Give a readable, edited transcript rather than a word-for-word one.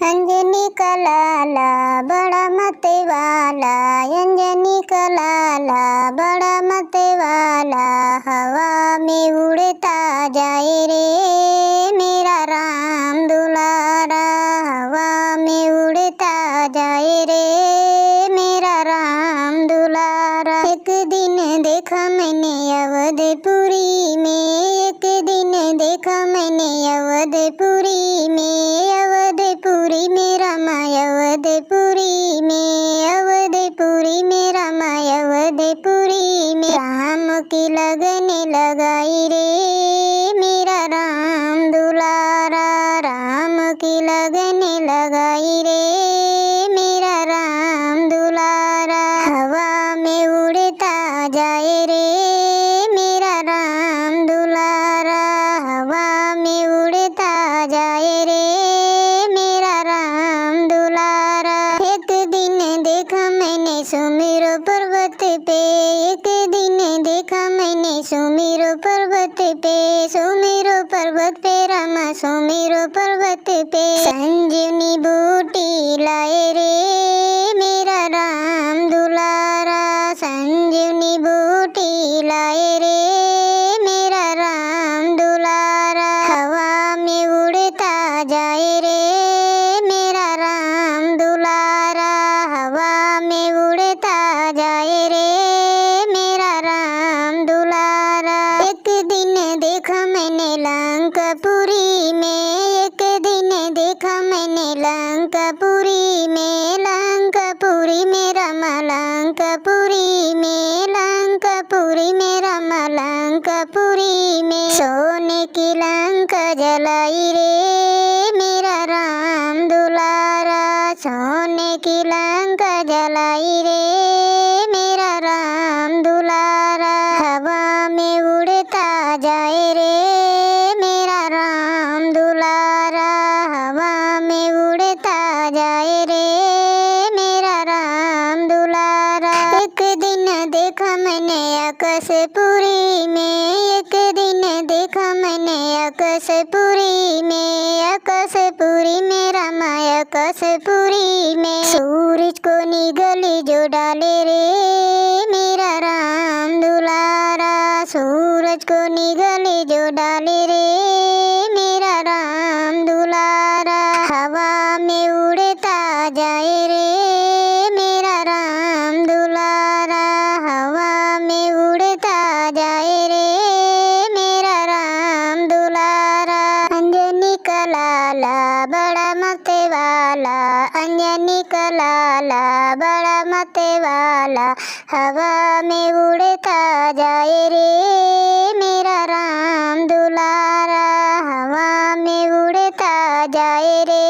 अंजनी का लाला बड़ा मत वाला, अंजनी का लाला बड़ा मत वाला, हवा में उड़ता जाए रे मेरा राम दुलारा, हवा में उड़ता जाए रे मेरा राम दुलारा। एक दिन देखा मैंने अवधपुरी में, एक दिन देखा मैंने अवधपुरी में, अवधपुरी में रमा अवधपुरी में, अवधपुरी में रमा अवधपुरी में, राम की लगने लगाई रे मेरा राम दुलारा, राम की लगने लगाई रे मेरा राम दुलारा, हवा में उड़ता जाए रे मेरा राम दुलारा, हवा में उड़ता जाए रे मेरा राम दुलारा। एक दिन देखा मैंने सुमेरु पर्वत पे, एक दिन देखा मैंने सुमेरु पर्वत पे, सुमेरु पर्वत पे रमा सुमेरु पर्वत पे, संजीवनी बूटी लाए रे मेरा राम दुलारा, संजीवनी बूटी लाए रे मेरा राम दुलारा, हवा में उड़ता जाए रे मेरा राम दुलारा, हवा में उड़ता जाए रे मेरा राम दुलारा। एक दिन देखा मैंने लंकापुरी में, एक दिन देखा मैंने लंकापुरी में, लंकापुरी में रमा लंकापुरी में, लंकापुरी में रमा लंकापुरी में, सोने की लंका जलाई रे मेरा राम दुलारा, सोने की लंका जलाई रे मेरा राम दुलारा, हवा में उड़ता जाए रे मेरा राम दुलारा, हवा में उड़ता जाए रे मेरा राम दुलारा। एक दिन देखा मैंने आकाशपुरी में, एक दिन देखा मैंने आकाशपुरी में, आकाशपुरी में रमा आकाशपुरी में, सूरज को निगली जो डाले रे मेरा राम दुलारा, सूरज को निगली जो डाले रे मेरा राम दुलारा, हवा में उड़ता जाए रे मेरा राम दुलारा, हवा में उड़ता जाए रे मेरा राम दुलारा। अंजनी का लाला बड़ा मत वाला, अंजनी का लाला बड़ा मत वाला, हवा में उड़ता जाए रे मेरा राम दुलारा, हवा में उड़ता जाए रे